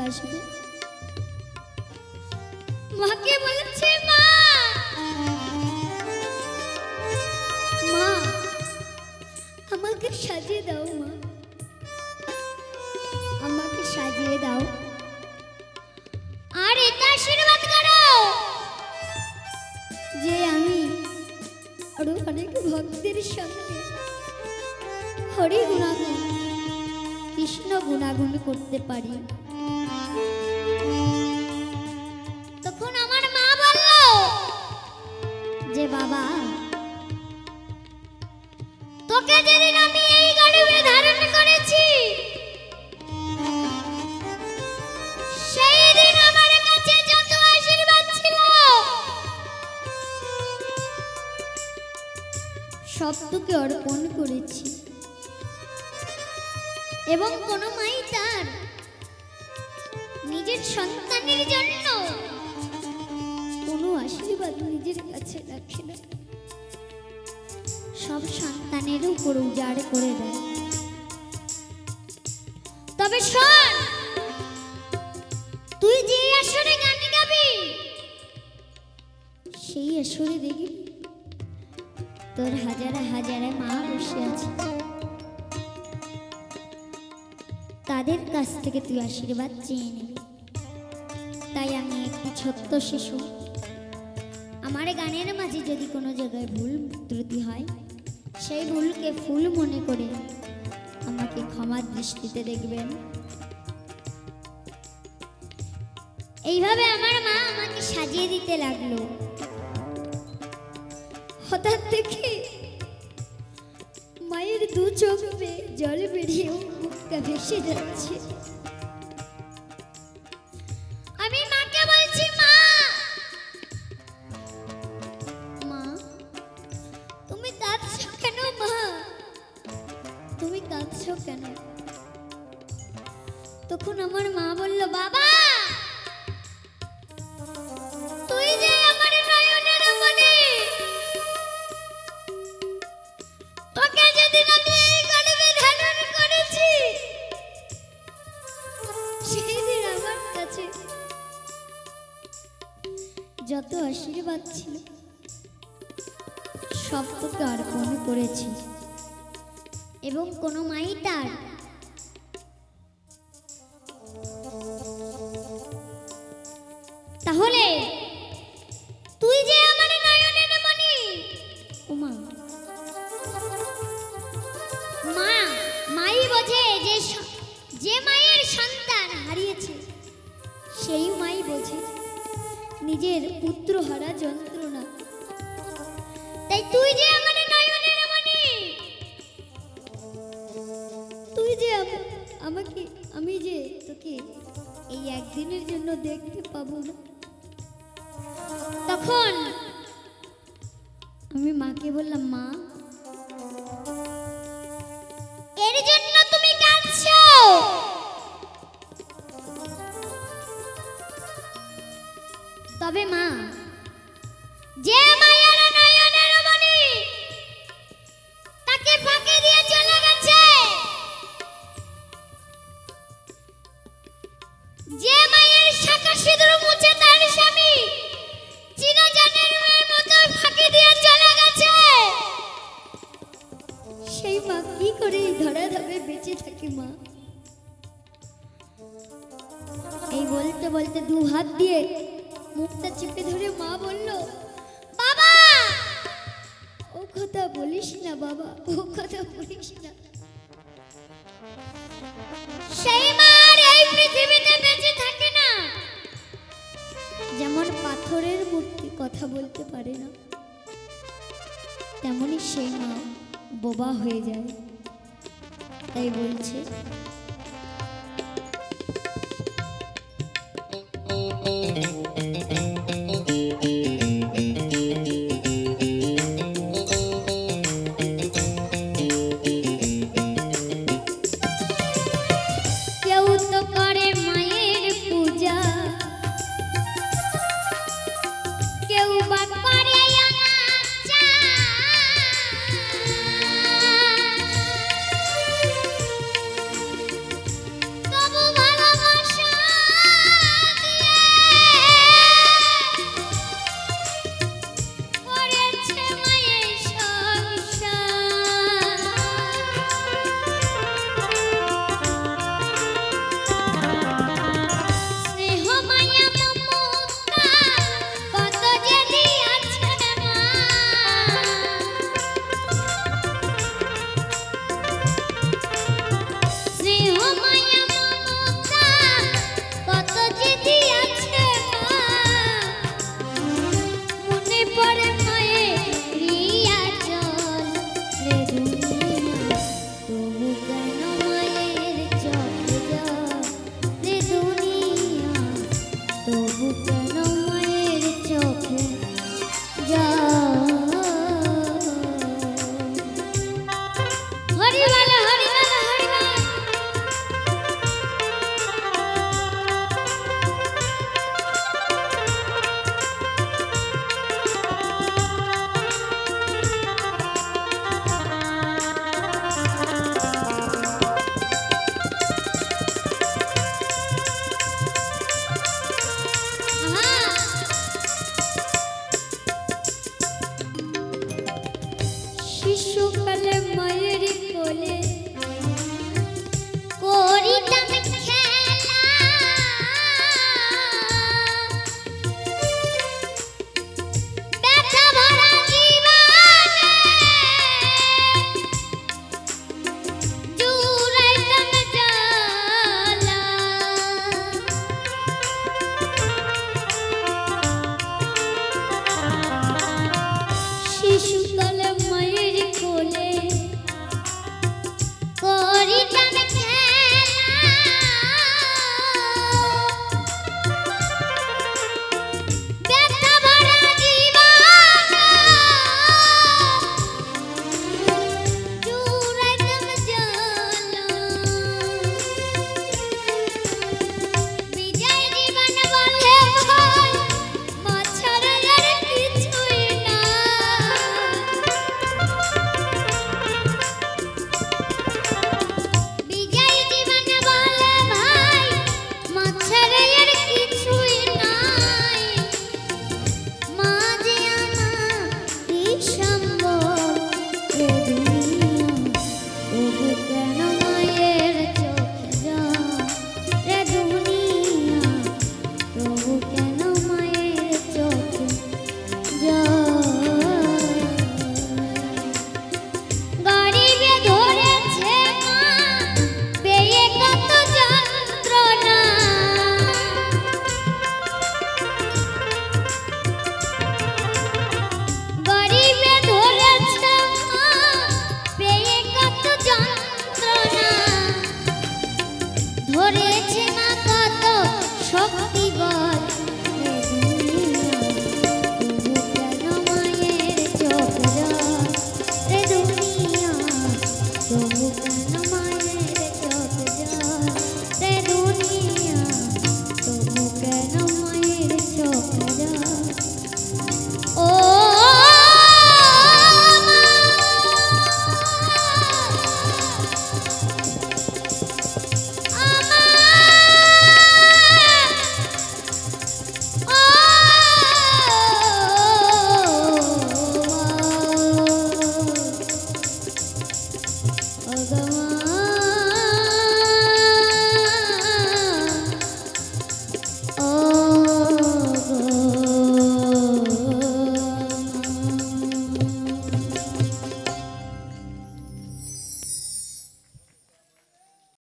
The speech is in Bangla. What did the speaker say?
আসবে। মাকে বলেছে মা, মা আমাকে সাজিয়ে দাও, মা আমাকে সাজিয়ে দাও আর এটা আশীর্বাদ করো যে আমি আরো অনেক ভক্তের সামনে হরি গুণাগুণ কৃষ্ণ গুণাগুণ করতে পারি। তখন আমার মা বলল যে বাবা, তোকে যেদিন আমি এই গর্ভে ধারণ করেছি সেই দিন আমার কাছে যত আশীর্বাদ ছিল সব তোকে অর্পণ করেছি, এবং কোন মাই তার নিজের সন্তানের জন্য কোনো আশীর্বাদ নিজের কাছে রাখে না, সব সন্তানের উপর উজাড় করে দেয়। তবে শোন, তুই যে আসরে গান গাবি সেই আসরে দেখবি তোর হাজারে হাজারে মা বসে আছে, তাদের কাছ থেকে তুই আশীর্বাদ চেয়ে নিবি। তাই আমি একটি ছোট্ট শিশু, আমার গানের মাঝে যদি কোনো জায়গায় ভুল ত্রুটি হয় সেই ভুলকে ফুল মনে করে আমাকে ক্ষমার দৃষ্টিতে দেখবেন। এইভাবে আমার মা আমাকে সাজিয়ে দিতে লাগলো। হঠাৎ থেকে মায়ের দু চোখ বেয়ে জল বেরিয়ে মুখটা ভেসে যাচ্ছে। আমি মাকে বলছি, মা মা তুমি কাঁদছো কেন? মা তুমি কাঁদছো কেন? তখন আমার মা বলল, বাবা তুই যে আমার নয়নের মনি, তোকে যেদিন আমি এই গর্ভে ধারণ করেছি সেই দিন আমার কাছে যত আশীর্বাদ ছিল সব তোকে অর্পণ করেছি, এবং কোনো মাই তার সেই মাই বোঝে নিজের পুত্র হারা যন্ত্রণা। তাই তুই যে আমার নয়নের মণি, তুই যে আমাকে, আমি যে তোকে এই একদিনের জন্য দেখতে পাবো না, তখন আমি মাকে বললাম, মা এর জন্য তুমি কাঁদছো? তবে মা, যে মায়ের নয়নের মণি তাকে ফাঁকি দিয়ে চলে গেছে, যে মায়ের শাখা সিঁদুর মুছে তার স্বামী চিরজনের মতো ফাঁকি দিয়ে চলে গেছে, সেই মা কি করে এই ধরাধামে বেঁচে থাকে? মা এই বলতে বলতে দু হাত দিয়ে মুখটা চেপে ধরে মা বলল, বাবা ও কথা বলিস না, বাবা ও কথা বলিস না। সেই মা আর এই পৃথিবীতে বেঁচে থাকে না। যেমন পাথরের মূর্তি কথা বলতে পারে না, তেমনি সেই মা বোবা হয়ে যায়। তাই বলছে, কেউ তো করে মায়ের পূজা, কেউ বা করে তবু ভালোবাসা দিয়ে দর্শক